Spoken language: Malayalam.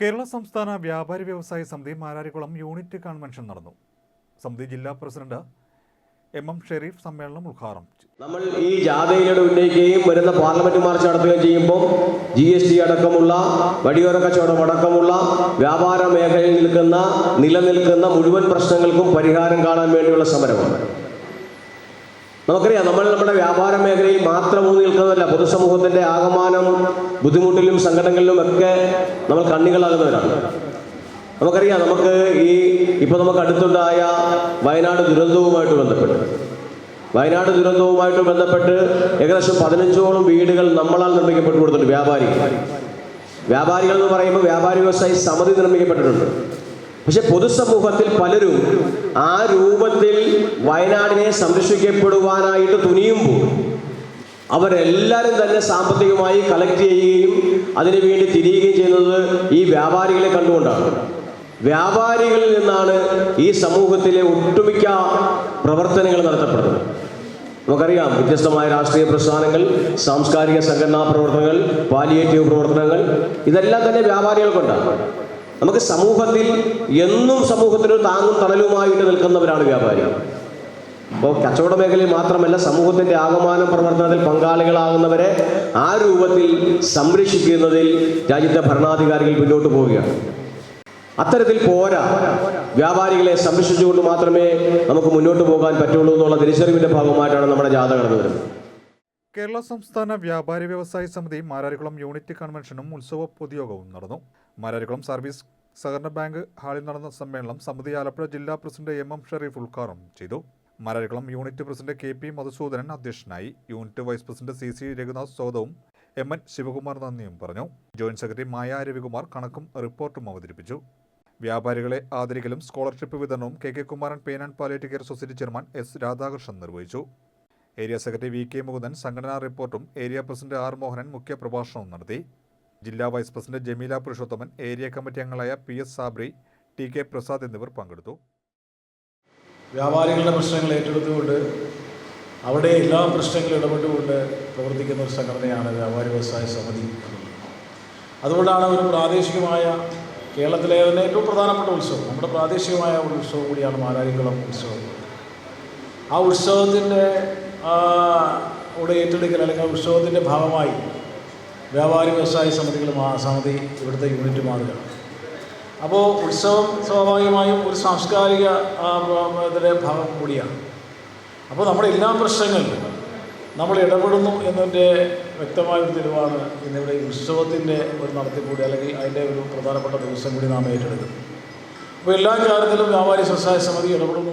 കേരള സംസ്ഥാന വ്യാപാരി വ്യവസായ സമിതി മാരാരിക്കുളം യൂണിറ്റ് കൺവെൻഷൻ നടന്നു. സമിതി ജില്ലാ പ്രസിഡന്റ് എം ഷെരീഫ് സമ്മേളനം ഉദ്ഘാടനം ചെയ്തു. നമ്മൾ ഈ ജാഥയിലൂടെ ഉന്നയിക്കുകയും വരുന്ന പാർലമെന്റ് മാർച്ച് നടത്തുകയും ചെയ്യുമ്പോൾ GST അടക്കമുള്ള വഴിയോര കച്ചവടം അടക്കമുള്ള വ്യാപാര മേഖലയിൽ നിലനിൽക്കുന്ന മുഴുവൻ പ്രശ്നങ്ങൾക്കും പരിഹാരം കാണാൻ വേണ്ടിയുള്ള സമരമാണ്. നമുക്കറിയാം, നമ്മൾ നമ്മുടെ വ്യാപാര മേഖലയിൽ മാത്രം ഊന്നി നിൽക്കുന്നതല്ല, പൊതുസമൂഹത്തിന്റെ ആകമാനം ബുദ്ധിമുട്ടിലും സങ്കടങ്ങളിലും ഒക്കെ നമ്മൾ കണ്ണികളാകുന്നവരാണ്. നമുക്കറിയാം, നമുക്ക് അടുത്തുണ്ടായ വയനാട് ദുരന്തവുമായിട്ട് ബന്ധപ്പെട്ട് ഏകദേശം 15ഓളം വീടുകൾ നമ്മളാൽ നിർമ്മിക്കപ്പെട്ടു കൊടുത്തിട്ടുണ്ട്. വ്യാപാരികൾ എന്ന് പറയുമ്പോൾ വ്യാപാരി വ്യവസായ സമിതി നിർമ്മിക്കപ്പെട്ടിട്ടുണ്ട്. പക്ഷെ പൊതുസമൂഹത്തിൽ പലരും ആ രൂപത്തിൽ വയനാടിനെ സംരക്ഷിക്കപ്പെടുവാനായിട്ട് തുനിയുമ്പോൾ അവരെല്ലാവരും തന്നെ സാമ്പത്തികമായി കളക്ട് ചെയ്യുകയും അതിനുവേണ്ടി തിരിയുകയും ചെയ്യുന്നത് ഈ വ്യാപാരികളെ കണ്ടുകൊണ്ടാണ്. വ്യാപാരികളിൽ നിന്നാണ് ഈ സമൂഹത്തിലെ ഒട്ടുമിക്ക പ്രവർത്തനങ്ങൾ നടത്തപ്പെടുന്നത്. നമുക്കറിയാം, വ്യത്യസ്തമായ രാഷ്ട്രീയ പ്രസ്ഥാനങ്ങൾ, സാംസ്കാരിക സംഘടനാ പ്രവർത്തനങ്ങൾ, പാലിയേറ്റീവ് പ്രവർത്തനങ്ങൾ, ഇതെല്ലാം തന്നെ വ്യാപാരികൾക്കുണ്ടാകും. നമുക്ക് സമൂഹത്തിന് താങ്ങും തണലുമായിട്ട് നിൽക്കുന്നവരാണ് വ്യാപാരികൾ. അപ്പോൾ കച്ചവട മേഖലയിൽ മാത്രമല്ല, സമൂഹത്തിന്റെ ആകമാനം പ്രവർത്തനത്തിൽ പങ്കാളികളാകുന്നവരെ ആ രൂപത്തിൽ സംരക്ഷിക്കുന്നതിൽ രാജ്യത്തെ ഭരണാധികാരികൾ മുന്നോട്ട് പോവുകയാണ്. അത്തരത്തിൽ പോരാ, വ്യാപാരികളെ സംരക്ഷിച്ചുകൊണ്ട് മാത്രമേ നമുക്ക് മുന്നോട്ട് പോകാൻ പറ്റുള്ളൂ എന്നുള്ള തിരിച്ചറിവിന്റെ ഭാഗമായിട്ടാണ് നമ്മുടെ ജാഥ കടന്നു വരുന്നത്. കേരള സംസ്ഥാന വ്യാപാരി വ്യവസായ സമിതി മാരാരിക്കുളം യൂണിറ്റ് കൺവെൻഷനും ഉത്സവ പൊതുയോഗവും നടന്നു. മാരാരിക്കുളം സർവീസ് സഹകരണ ബാങ്ക് ഹാളിൽ നടന്ന സമ്മേളനം സമിതി ആലപ്പുഴ ജില്ലാ പ്രസിഡന്റ് എം ഷെരീഫ് ഉദ്ഘാടനം ചെയ്തു. Mararikkulam unit president KP Madhusoodanan അധ്യക്ഷനായി. Unit vice president CC Raghunath സ്വാഗതവും MN ശിവകുമാർ നന്ദിയും പറഞ്ഞു. ജോയിന്റ് സെക്രട്ടറി മായ രവികുമാർ കണക്കും റിപ്പോർട്ടും അവതരിപ്പിച്ചു. വ്യാപാരികളെ ആദരിക്കലും സ്കോളർഷിപ്പ് വിതരണവും KK Kumaran pain and palliative care society chairman S Radhakrishnan നിർവഹിച്ചു. ഏരിയ സെക്രട്ടറി VK മുകുന്ദൻ സംഘടനാ റിപ്പോർട്ടും ഏരിയ പ്രസിഡന്റ് R മോഹനൻ മുഖ്യ പ്രഭാഷണവും നടത്തി. ജില്ലാ vice president Jameela Purushothaman, area committee അംഗങ്ങളായ PS സാബ്രി, TK പ്രസാദ് എന്നിവർ പങ്കെടുത്തു. വ്യാപാരികളുടെ പ്രശ്നങ്ങൾ ഏറ്റെടുത്തുകൊണ്ട് അവിടെ എല്ലാ പ്രശ്നങ്ങളും ഇടപെട്ടുകൊണ്ട് പ്രവർത്തിക്കുന്ന ഒരു സംഘടനയാണ് വ്യാപാരി വ്യവസായ സമിതി. അതുകൊണ്ടാണ് ഒരു പ്രാദേശികമായ കേരളത്തിലെ തന്നെ ഏറ്റവും പ്രധാനപ്പെട്ട ഉത്സവം, നമ്മുടെ പ്രാദേശികമായ ഒരു ഉത്സവം കൂടിയാണ് മാരാരിക്കുളം ഉത്സവം. ആ ഉത്സവത്തിൻ്റെ ഏറ്റെടുക്കൽ അല്ലെങ്കിൽ ഉത്സവത്തിൻ്റെ ഭാഗമായി വ്യാപാരി വ്യവസായ സമിതി ഇവിടുത്തെ യൂണിറ്റ് മാറുകയാണ്. അപ്പോൾ ഉത്സവം സ്വാഭാവികമായും ഒരു സാംസ്കാരിക ഇതിൻ്റെ ഭാഗം കൂടിയാണ്. അപ്പോൾ നമ്മുടെ എല്ലാ പ്രശ്നങ്ങളിലും നമ്മൾ ഇടപെടുന്നു എന്നതിൻ്റെ വ്യക്തമായൊരു തെളിവാണ് ഇന്നിവിടെ ഉത്സവത്തിൻ്റെ ഒരു നടത്തിക്കൂടി അല്ലെങ്കിൽ അതിൻ്റെ ഒരു പ്രധാനപ്പെട്ട ദിവസം കൂടി നാം ഏറ്റെടുക്കുന്നു. അപ്പോൾ എല്ലാ കാര്യത്തിലും വ്യാപാരി വ്യവസായ സമിതി ഇടപെടുന്നു